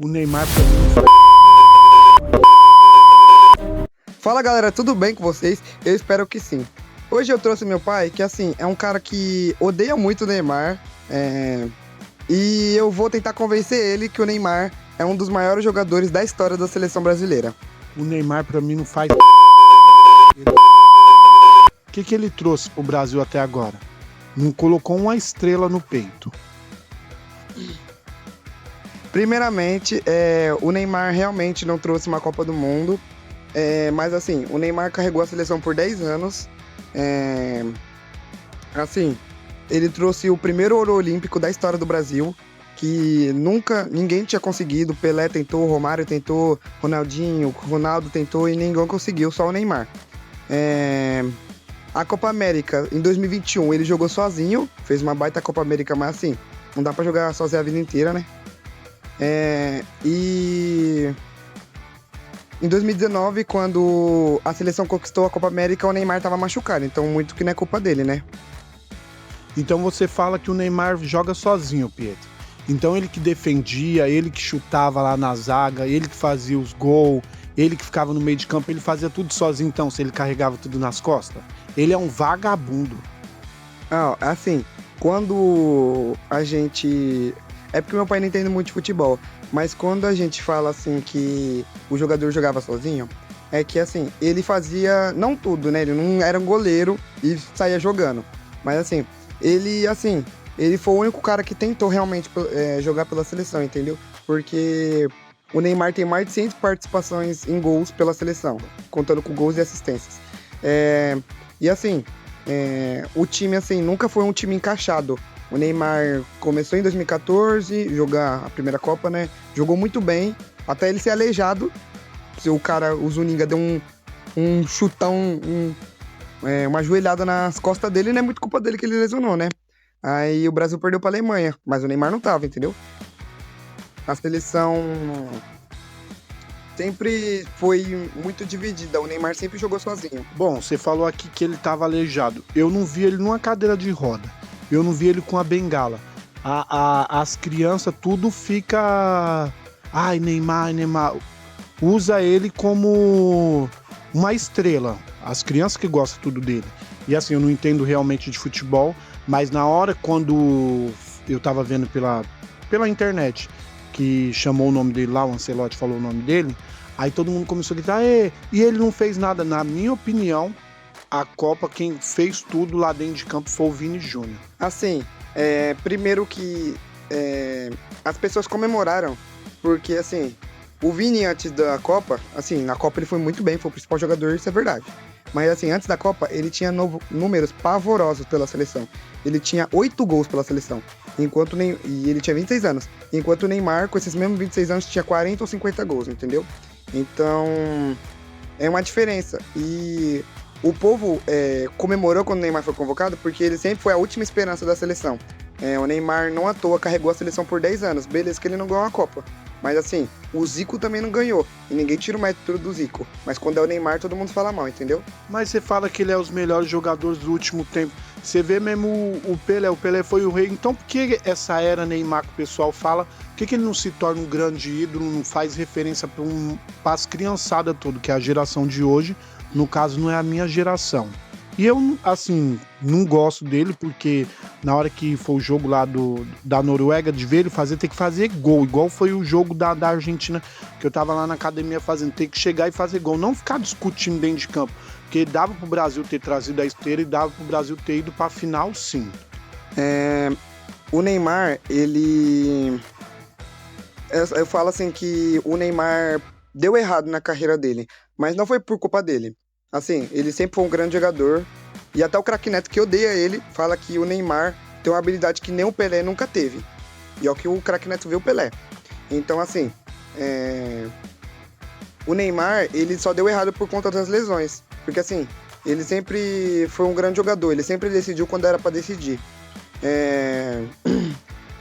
O Neymar pra mim... Fala galera, tudo bem com vocês? Eu espero que sim. Hoje eu trouxe meu pai, que assim, é um cara que odeia muito o Neymar, e eu vou tentar convencer ele que o Neymar é um dos maiores jogadores da história da seleção brasileira. O Neymar pra mim não faz... O que ele trouxe pro Brasil até agora? Não colocou uma estrela no peito. Primeiramente, o Neymar realmente não trouxe uma Copa do Mundo, mas assim, o Neymar carregou a seleção por 10 anos. Assim, ele trouxe o primeiro ouro olímpico da história do Brasil, que nunca ninguém tinha conseguido. Pelé tentou, Romário tentou, Ronaldinho, Ronaldo tentou e ninguém conseguiu, só o Neymar. A Copa América, em 2021, ele jogou sozinho, fez uma baita Copa América, mas assim, não dá pra jogar sozinho a vida inteira, né? E em 2019, quando a seleção conquistou a Copa América, o Neymar tava machucado, então muito que não é culpa dele, né? Então você fala que o Neymar joga sozinho, Pietro. Então ele que defendia, ele que chutava lá na zaga, ele que fazia os gols, ele que ficava no meio de campo, ele fazia tudo sozinho, então, se ele carregava tudo nas costas. Ele é um vagabundo. Assim, quando a gente... É porque meu pai não entende muito de futebol, mas quando a gente fala assim que o jogador jogava sozinho, é que assim, ele fazia, não tudo, né? Ele não era um goleiro e saía jogando. Mas assim, ele foi o único cara que tentou realmente jogar pela seleção, entendeu? Porque o Neymar tem mais de 100 participações em gols pela seleção, contando com gols e assistências. E assim, o time assim, nunca foi um time encaixado. O Neymar começou em 2014, jogar a primeira Copa, né? Jogou muito bem, até ele ser aleijado. O Zuniga deu um chutão, uma joelhada nas costas dele, não é muito culpa dele que ele lesionou, né? Aí o Brasil perdeu pra Alemanha, mas o Neymar não tava, entendeu? A seleção sempre foi muito dividida, o Neymar sempre jogou sozinho. Bom, você falou aqui que ele tava aleijado. Eu não vi ele numa cadeira de roda. Eu não vi ele com a bengala. As crianças tudo fica... Ai, Neymar. Usa ele como uma estrela. As crianças que gostam tudo dele. E assim, eu não entendo realmente de futebol, mas na hora quando eu tava vendo pela internet, que chamou o nome dele lá, o Ancelotti falou o nome dele, aí todo mundo começou a gritar, e ele não fez nada. Na minha opinião, a Copa, quem fez tudo lá dentro de campo foi o Vini Júnior. Assim, primeiro que as pessoas comemoraram, porque assim, o Vini antes da Copa, assim, na Copa ele foi muito bem, foi o principal jogador, isso é verdade. Mas assim, antes da Copa, ele tinha números pavorosos pela seleção. Ele tinha 8 gols pela seleção, e ele tinha 26 anos. Enquanto o Neymar, com esses mesmos 26 anos, tinha 40 ou 50 gols, entendeu? Então, é uma diferença. E o povo comemorou quando o Neymar foi convocado, porque ele sempre foi a última esperança da seleção. O Neymar, não à toa, carregou a seleção por 10 anos. Beleza que ele não ganhou a Copa. Mas assim, o Zico também não ganhou. E ninguém tira o mérito do Zico. Mas quando é o Neymar, todo mundo fala mal, entendeu? Mas você fala que ele é os melhores jogadores do último tempo. Você vê mesmo o Pelé foi o rei. Então por que essa era Neymar que o pessoal fala? Por que ele não se torna um grande ídolo, não faz referência para as criançadas todas, que é a geração de hoje? No caso, não é a minha geração. E eu, assim, não gosto dele, porque na hora que foi o jogo lá da Noruega, de ver ele fazer, tem que fazer gol, igual foi o jogo da Argentina, que eu tava lá na academia fazendo, tem que chegar e fazer gol, não ficar discutindo dentro de campo, porque dava pro Brasil ter trazido a esteira e dava pro Brasil ter ido pra final, sim. O Neymar, ele... Eu falo assim que o Neymar deu errado na carreira dele, mas não foi por culpa dele. Assim, ele sempre foi um grande jogador. E até o craque Neto, que odeia ele, fala que o Neymar tem uma habilidade que nem o Pelé nunca teve. E é o que o craque Neto vê o Pelé. Então, assim, o Neymar, ele só deu errado por conta das lesões. Porque, assim, ele sempre foi um grande jogador. Ele sempre decidiu quando era pra decidir.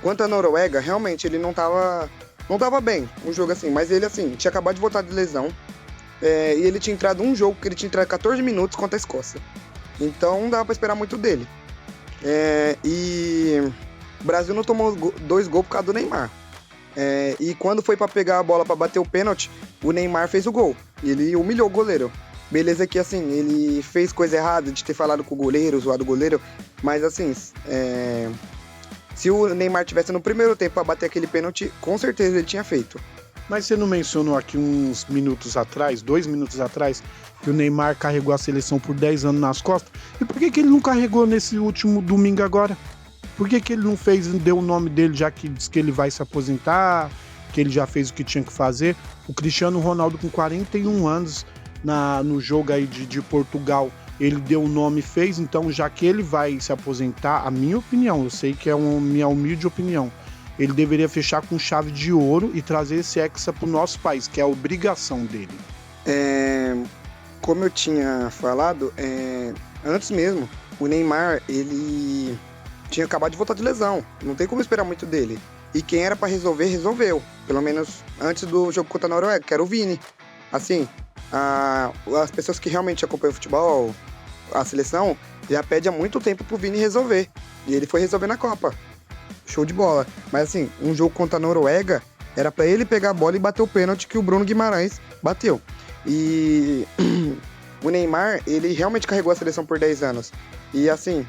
Quanto à Noruega, realmente, ele não tava bem um jogo assim. Mas ele, assim, tinha acabado de voltar de lesão. E ele tinha entrado um jogo que ele tinha entrado 14 minutos contra a Escócia. Então não dava pra esperar muito dele. E o Brasil não tomou 2 gols por causa do Neymar. E quando foi pra pegar a bola pra bater o pênalti, o Neymar fez o gol. E ele humilhou o goleiro. Beleza que, assim, ele fez coisa errada de ter falado com o goleiro, zoado o goleiro. Mas, assim, se o Neymar tivesse no primeiro tempo pra bater aquele pênalti, com certeza ele tinha feito. Mas você não mencionou aqui uns minutos atrás, 2 minutos atrás, que o Neymar carregou a seleção por 10 anos nas costas? E por que ele não carregou nesse último domingo agora? Por que ele não fez, deu o nome dele, já que diz que ele vai se aposentar, que ele já fez o que tinha que fazer? O Cristiano Ronaldo, com 41 anos no jogo aí de Portugal, ele deu o nome e fez. Então, já que ele vai se aposentar, a minha opinião, eu sei que é minha humilde opinião, ele deveria fechar com chave de ouro e trazer esse Hexa pro nosso país, que é a obrigação dele. Como eu tinha falado, antes mesmo, o Neymar, ele tinha acabado de voltar de lesão. Não tem como esperar muito dele. E quem era pra resolver, resolveu. Pelo menos antes do jogo contra a Noruega, que era o Vini. Assim, as pessoas que realmente acompanham o futebol, a seleção, já pede há muito tempo pro Vini resolver. E ele foi resolver na Copa. Show de bola. Mas assim, um jogo contra a Noruega, era pra ele pegar a bola e bater o pênalti que o Bruno Guimarães bateu. E o Neymar, ele realmente carregou a seleção por 10 anos. E assim,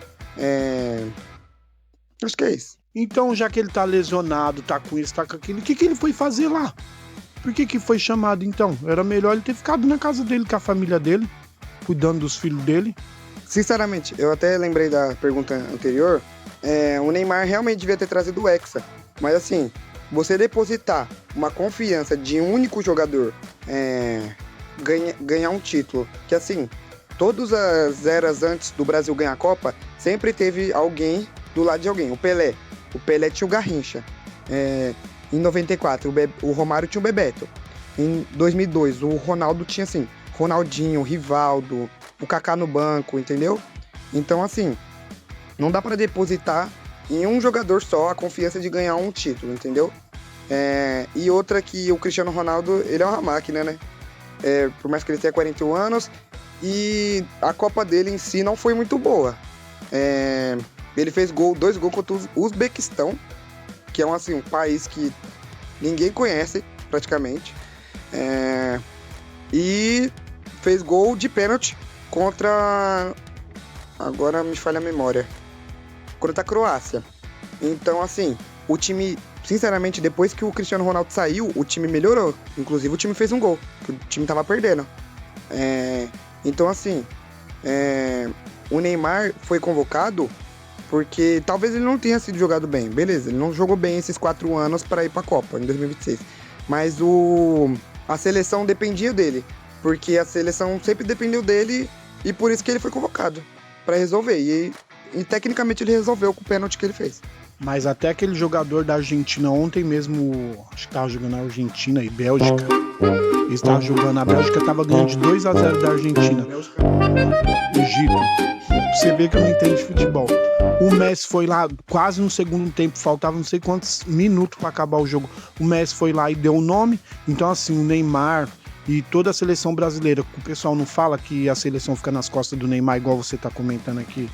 acho que é isso. Então, já que ele tá lesionado, tá com isso, tá com aquilo, o que ele foi fazer lá? Por que foi chamado, então? Era melhor ele ter ficado na casa dele, com a família dele, cuidando dos filhos dele. Sinceramente, eu até lembrei da pergunta anterior, o Neymar realmente devia ter trazido o Hexa. Mas assim, você depositar uma confiança de um único jogador, ganhar um título, que assim, todas as eras antes do Brasil ganhar a Copa, sempre teve alguém do lado de alguém. O Pelé tinha o Garrincha. Em 94, o Romário tinha o Bebeto. Em 2002, o Ronaldo tinha, assim, Ronaldinho, Rivaldo, o Kaká no banco, entendeu? Então, assim, não dá pra depositar em um jogador só a confiança de ganhar um título, entendeu? E outra que o Cristiano Ronaldo, ele é uma máquina, né? Por mais que ele tenha 41 anos, e a Copa dele em si não foi muito boa. Ele fez 2 gols contra o Uzbequistão, que é um país que ninguém conhece, praticamente. E fez gol de pênalti contra... Agora me falha a memória. Contra a Croácia. Então, assim, o time... Sinceramente, depois que o Cristiano Ronaldo saiu, o time melhorou. Inclusive, o time fez um gol, que o time tava perdendo. Então, assim, o Neymar foi convocado porque talvez ele não tenha sido jogado bem. Beleza, ele não jogou bem esses 4 anos para ir pra Copa, em 2026. Mas a seleção dependia dele, porque a seleção sempre dependeu dele e por isso que ele foi convocado, para resolver. E tecnicamente ele resolveu com o pênalti que ele fez. Mas até aquele jogador da Argentina ontem mesmo, acho que tava jogando a Argentina e Bélgica. Ele estava jogando, a Bélgica tava ganhando de 2-0 da Argentina. Egito. Você vê que eu não entendo de futebol. O Messi foi lá quase no segundo tempo, faltava não sei quantos minutos para acabar o jogo. O Messi foi lá e deu o nome. Então, assim, o Neymar e toda a seleção brasileira, o pessoal não fala que a seleção fica nas costas do Neymar, igual você tá comentando aqui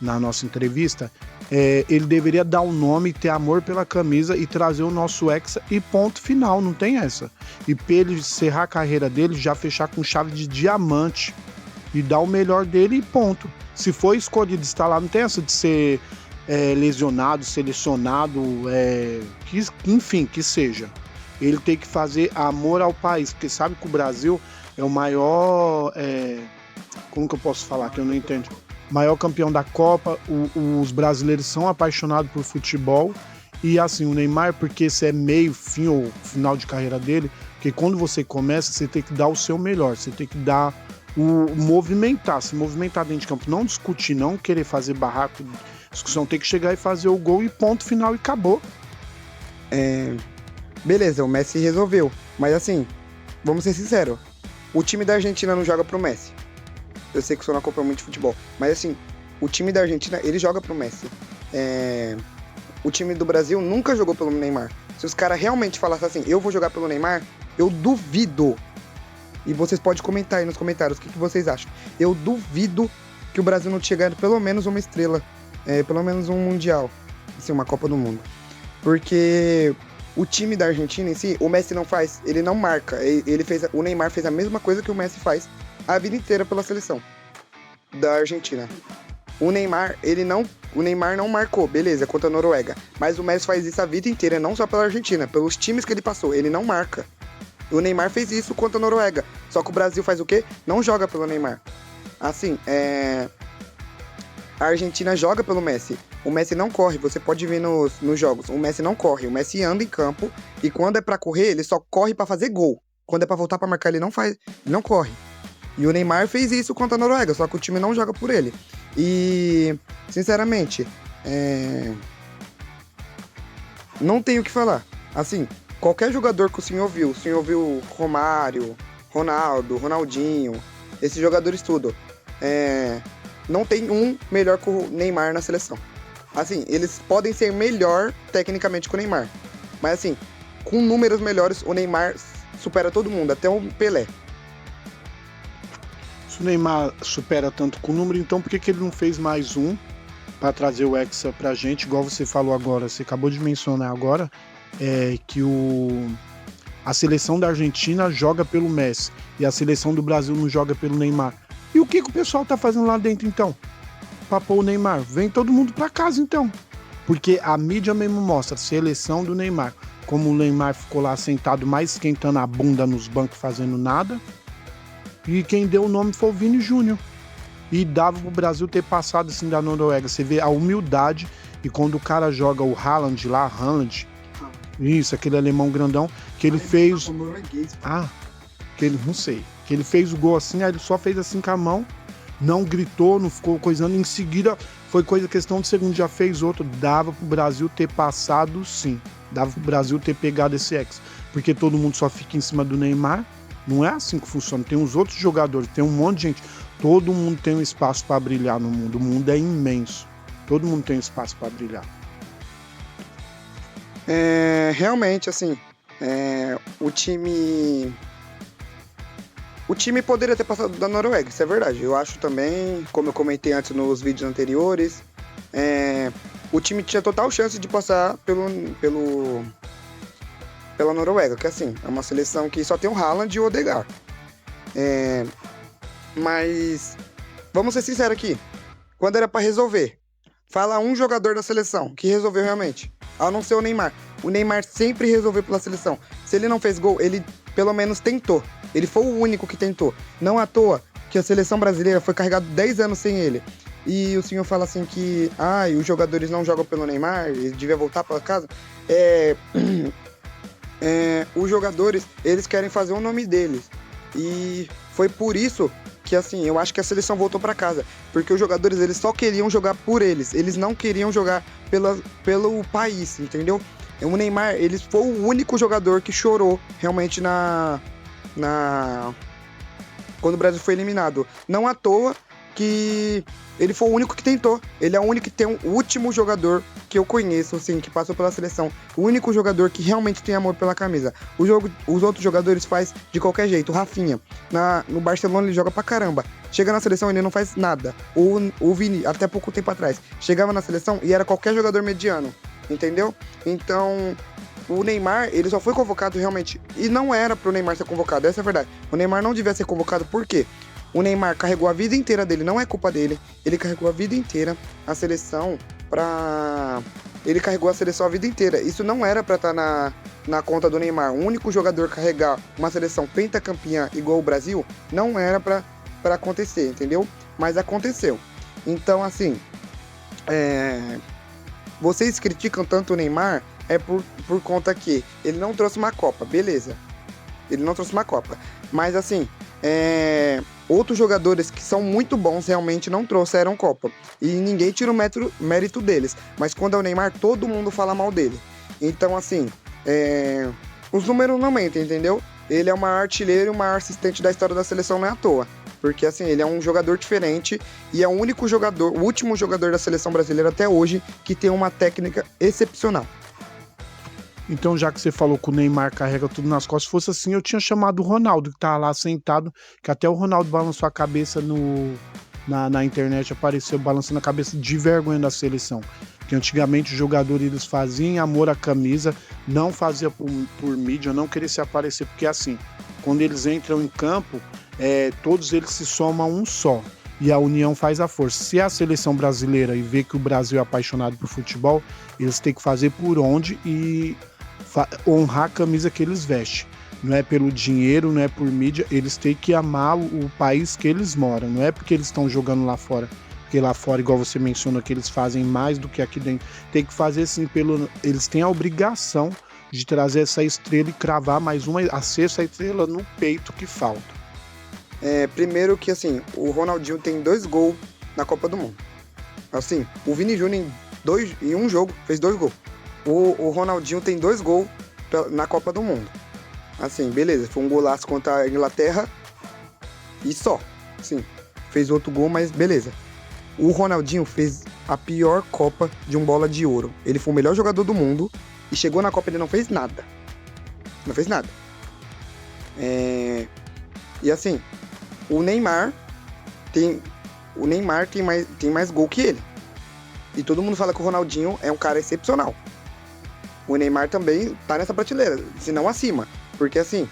na nossa entrevista. Ele deveria dar o nome, ter amor pela camisa e trazer o nosso Hexa e ponto final, não tem essa. E pra ele encerrar a carreira dele, já fechar com chave de diamante e dar o melhor dele e ponto. Se for escolhido estar lá, não tem essa de ser lesionado, selecionado, enfim, que seja. Ele tem que fazer amor ao país, porque sabe que o Brasil é o maior... como que eu posso falar, que eu não entendo? Maior campeão da Copa, os brasileiros são apaixonados por futebol. E assim, o Neymar, porque esse é meio, fim ou final de carreira dele, porque quando você começa, você tem que dar o seu melhor, você tem que dar... se movimentar dentro de campo, não discutir, não querer fazer barraco, discussão, tem que chegar e fazer o gol e ponto final e acabou. Beleza, o Messi resolveu, mas assim, vamos ser sinceros, o time da Argentina não joga pro Messi. Eu sei que você não acompanha muito futebol, mas assim, o time da Argentina, ele joga pro Messi. O time do Brasil nunca jogou pelo Neymar. Se os caras realmente falassem assim, eu vou jogar pelo Neymar, eu duvido. E vocês podem comentar aí nos comentários o que vocês acham. Eu duvido que o Brasil não tinha ganhado pelo menos uma estrela, pelo menos um Mundial, assim, uma Copa do Mundo. Porque o time da Argentina em si, o Messi não faz, ele não marca. O Neymar fez a mesma coisa que o Messi faz a vida inteira pela seleção da Argentina. O Neymar não marcou, beleza, contra a Noruega. Mas o Messi faz isso a vida inteira, não só pela Argentina, pelos times que ele passou, ele não marca. O Neymar fez isso contra a Noruega. Só que o Brasil faz o quê? Não joga pelo Neymar. Assim, a Argentina joga pelo Messi. O Messi não corre, você pode ver nos jogos. O Messi não corre, o Messi anda em campo e quando é pra correr, ele só corre pra fazer gol. Quando é pra voltar pra marcar, ele não corre. E o Neymar fez isso contra a Noruega, só que o time não joga por ele. E, sinceramente, não tenho o que falar. Assim, qualquer jogador que o senhor viu Romário, Ronaldo, Ronaldinho, esses jogadores tudo, não tem um melhor que o Neymar na seleção. Assim, eles podem ser melhor tecnicamente que o Neymar, mas assim, com números melhores, o Neymar supera todo mundo, até o Pelé. Se o Neymar supera tanto com o número, então por que ele não fez mais um para trazer o Hexa pra gente, igual você falou agora, você acabou de mencionar agora, que a seleção da Argentina joga pelo Messi e a seleção do Brasil não joga pelo Neymar. E o que o pessoal tá fazendo lá dentro então? Pra pôr o Neymar? Vem todo mundo pra casa então. Porque a mídia mesmo mostra a seleção do Neymar. Como o Neymar ficou lá sentado mais esquentando a bunda nos bancos fazendo nada. E quem deu o nome foi o Vini Júnior. E dava pro Brasil ter passado assim da Noruega. Você vê a humildade. E quando o cara joga o Haaland lá, isso, aquele alemão grandão, que ele fez... não sei. Que ele fez o gol assim, aí ele só fez assim com a mão, não gritou, não ficou coisando. Em seguida, foi questão de segundo, já fez outro. Dava pro Brasil ter passado, sim. Dava pro Brasil ter pegado esse Hexa. Porque todo mundo só fica em cima do Neymar. Não é assim que funciona. Tem os outros jogadores, tem um monte de gente. Todo mundo tem um espaço para brilhar no mundo. O mundo é imenso. Todo mundo tem espaço para brilhar. Realmente, assim, o time poderia ter passado da Noruega, isso é verdade. Eu acho também, como eu comentei antes nos vídeos anteriores, o time tinha total chance de passar pela Noruega, que assim, é uma seleção que só tem o Haaland e o Odegaard. Mas, vamos ser sinceros aqui, quando era pra resolver, fala um jogador da seleção que resolveu realmente, a não ser o Neymar. O Neymar sempre resolveu pela seleção. Se ele não fez gol, ele pelo menos tentou. Ele foi o único que tentou. Não à toa que a seleção brasileira foi carregada 10 anos sem ele. E o senhor fala assim que os jogadores não jogam pelo Neymar, ele devia voltar para casa. Os jogadores, eles querem fazer o nome deles. E foi por isso que, assim, eu acho que a seleção voltou para casa. Porque os jogadores, eles só queriam jogar por eles. Eles não queriam jogar pelo país, entendeu? O Neymar, ele foi o único jogador que chorou realmente quando o Brasil foi eliminado. Não à toa que ele foi o único que tentou. Ele é o único que tem o último jogador que eu conheço, assim, que passou pela seleção. O único jogador que realmente tem amor pela camisa. Os outros jogadores faz de qualquer jeito. O Rafinha, no Barcelona ele joga pra caramba. Chega na seleção ele não faz nada. O Vini, até pouco tempo atrás, chegava na seleção e era qualquer jogador mediano. Entendeu? Então, o Neymar, ele só foi convocado realmente, e não era pro Neymar ser convocado, essa é a verdade. O Neymar não devia ser convocado, por quê? O Neymar carregou a vida inteira dele, não é culpa dele, ele carregou a vida inteira a seleção Ele carregou a seleção a vida inteira, isso não era pra estar na conta do Neymar. O único jogador carregar uma seleção pentacampeã igual o Brasil, não era pra acontecer, entendeu? Mas aconteceu. Então, assim, vocês criticam tanto o Neymar por conta que ele não trouxe uma Copa, beleza. Ele não trouxe uma Copa. Mas assim, outros jogadores que são muito bons realmente não trouxeram Copa. E ninguém tira o mérito deles. Mas quando é o Neymar, todo mundo fala mal dele. Então assim, os números não mentem, entendeu? Ele é o maior artilheiro e o maior assistente da história da seleção, não é à toa. Porque assim, ele é um jogador diferente e é o último jogador da seleção brasileira até hoje que tem uma técnica excepcional. Então, já que você falou que o Neymar carrega tudo nas costas, se fosse assim, eu tinha chamado o Ronaldo, que tá lá sentado, que até o Ronaldo balançou a cabeça na internet, apareceu balançando a cabeça de vergonha da seleção. Que antigamente os jogadores eles faziam amor à camisa, não fazia por mídia, não queria se aparecer, porque assim, quando eles entram em campo, todos eles se somam um só. E a união faz a força. Se a seleção brasileira e vê que o Brasil é apaixonado por futebol, eles têm que fazer por onde e honrar a camisa que eles vestem. Não é pelo dinheiro, não é por mídia, eles têm que amar o país que eles moram. Não é porque eles estão jogando lá fora. Porque lá fora, igual você mencionou, que eles fazem mais do que aqui dentro. Tem que fazer assim, eles têm a obrigação de trazer essa estrela e cravar mais a sexta estrela no peito que falta. Primeiro que, assim, o Ronaldinho tem 2 gols na Copa do Mundo. Assim, o Vini Júnior em um jogo fez 2 gols. O Ronaldinho tem 2 gols na Copa do Mundo. Assim, beleza, foi um golaço contra a Inglaterra e só. Assim, fez outro gol, mas beleza. O Ronaldinho fez a pior Copa de um bola de ouro. Ele foi o melhor jogador do mundo e chegou na Copa e ele não fez nada. Não fez nada. E assim, o Neymar tem mais gol que ele. E todo mundo fala que o Ronaldinho é um cara excepcional. O Neymar também tá nessa prateleira, se não acima. Porque assim,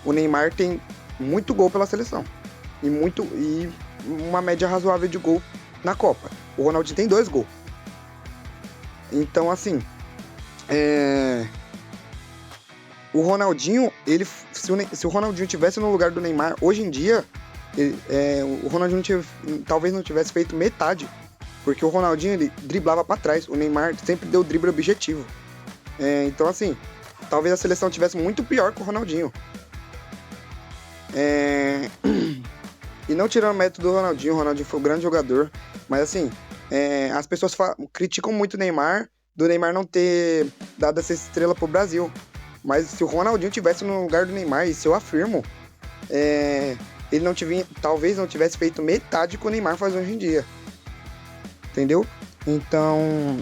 o Neymar tem muito gol pela seleção. E uma média razoável de gol na Copa. O Ronaldinho tem 2 gols. Então assim, o Ronaldinho, se o Ronaldinho tivesse no lugar do Neymar, hoje em dia, o Ronaldinho talvez não tivesse feito metade, porque o Ronaldinho ele driblava para trás, o Neymar sempre deu drible objetivo. Então assim, talvez a seleção tivesse muito pior que o Ronaldinho. E não tirando o mérito do Ronaldinho, o Ronaldinho foi um grande jogador, mas assim, as pessoas criticam muito o Neymar, do Neymar não ter dado essa estrela pro Brasil. Mas se o Ronaldinho tivesse no lugar do Neymar, isso eu afirmo, ele talvez não tivesse feito metade que o Neymar faz hoje em dia. Entendeu? Então,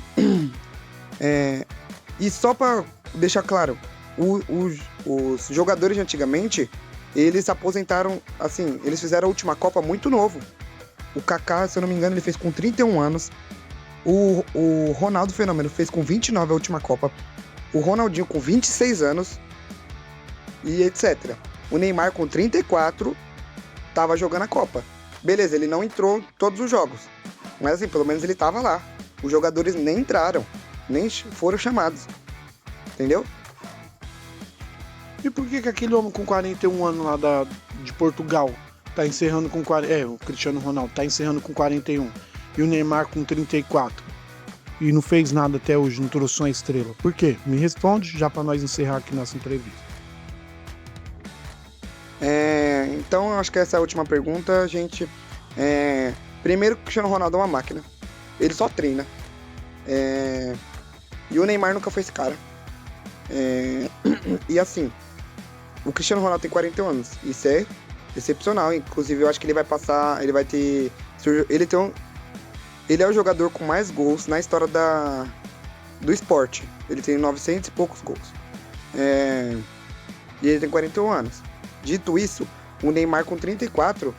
e só pra deixar claro, os jogadores de antigamente, eles se aposentaram, assim, eles fizeram a última Copa muito novo. O Kaká, se eu não me engano, ele fez com 31 anos. O Ronaldo Fenômeno fez com 29 a última Copa. O Ronaldinho com 26 anos e etc. O Neymar com 34 tava jogando a Copa. Beleza, ele não entrou em todos os jogos, mas assim, pelo menos ele tava lá. Os jogadores nem entraram, nem foram chamados. Entendeu? E por que aquele homem com 41 anos lá de Portugal tá encerrando com 40... o Cristiano Ronaldo tá encerrando com 41 e o Neymar com 34? E não fez nada até hoje, não trouxe uma estrela. Por quê? Me responde já para nós encerrar aqui nossa entrevista. Então, eu acho que essa é a última pergunta, gente. Primeiro, o Cristiano Ronaldo é uma máquina. Ele só treina. E o Neymar nunca foi esse cara. E assim, o Cristiano Ronaldo tem 41 anos. Isso é excepcional. Inclusive, eu acho que ele vai passar... Ele vai ter... Ele é o jogador com mais gols na história do esporte. Ele tem 900 e poucos gols. E ele tem 41 anos. Dito isso, o Neymar com 34,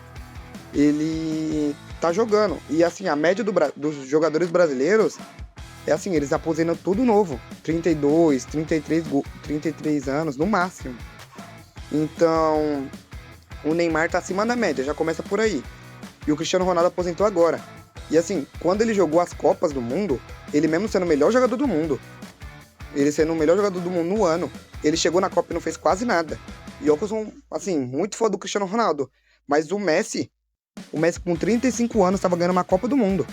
ele tá jogando. E assim, a média dos jogadores brasileiros é assim, eles aposentam tudo novo. 32, 33 anos no máximo. Então, o Neymar tá acima da média, já começa por aí. E o Cristiano Ronaldo aposentou agora. E assim, quando ele jogou as Copas do Mundo, ele mesmo sendo o melhor jogador do mundo, ele sendo o melhor jogador do mundo no ano, ele chegou na Copa e não fez quase nada. E eu sou, assim, muito fã do Cristiano Ronaldo. Mas o Messi com 35 anos estava ganhando uma Copa do Mundo.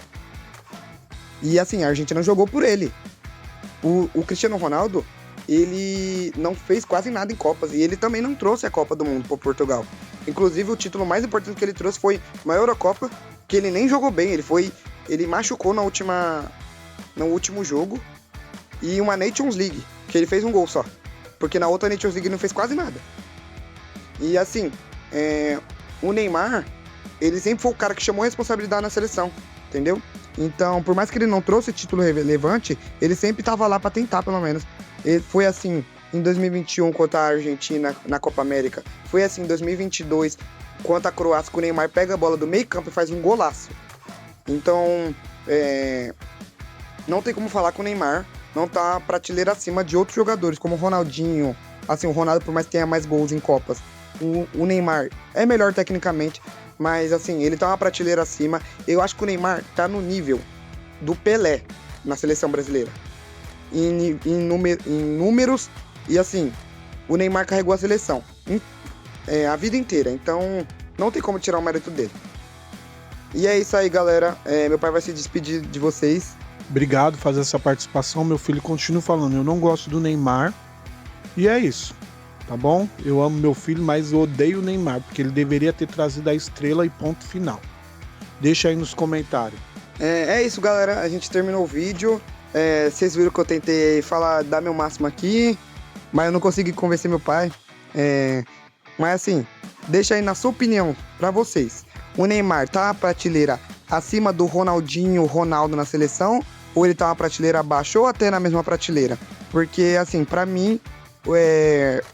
E assim, a Argentina jogou por ele. O Cristiano Ronaldo, ele não fez quase nada em Copas. E ele também não trouxe a Copa do Mundo para Portugal. Inclusive, o título mais importante que ele trouxe foi uma Eurocopa, que ele nem jogou bem. Ele machucou no último jogo. E uma Nations League, que ele fez um gol só. Porque na outra Nations League ele não fez quase nada. E assim, o Neymar, ele sempre foi o cara que chamou a responsabilidade na seleção, entendeu? Então, por mais que ele não trouxe título relevante, ele sempre estava lá para tentar, pelo menos. Ele foi assim em 2021 contra a Argentina na Copa América. Foi assim em 2022 contra a Croácia, que o Neymar pega a bola do meio campo e faz um golaço. Então, não tem como falar que o Neymar não tá prateleira acima de outros jogadores, como o Ronaldinho. Assim, o Ronaldo, por mais que tenha mais gols em Copas, o Neymar é melhor tecnicamente, mas assim, ele tá uma prateleira acima. Eu acho que o Neymar tá no nível do Pelé na seleção brasileira. Em números, e assim, o Neymar carregou a seleção a vida inteira, então não tem como tirar o mérito dele. E é isso aí, galera. Meu pai vai se despedir de vocês. Obrigado por fazer essa participação. Meu filho continua falando, eu não gosto do Neymar. E é isso, tá bom? Eu amo meu filho, mas eu odeio o Neymar, porque ele deveria ter trazido a estrela e ponto final. Deixa aí nos comentários. É isso, galera. A gente terminou o vídeo. Vocês viram que eu tentei dar meu máximo aqui, mas eu não consegui convencer meu pai. Mas assim, deixa aí na sua opinião, pra vocês. O Neymar tá uma prateleira acima do Ronaldinho, Ronaldo na seleção? Ou ele tá uma prateleira abaixo ou até na mesma prateleira? Porque, assim, pra mim,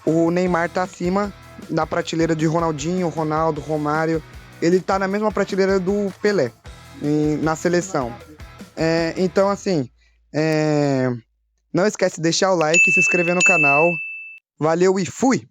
o Neymar tá acima da prateleira de Ronaldinho, Ronaldo, Romário. Ele tá na mesma prateleira do Pelé na seleção. Então, assim, não esquece de deixar o like e se inscrever no canal. Valeu e fui!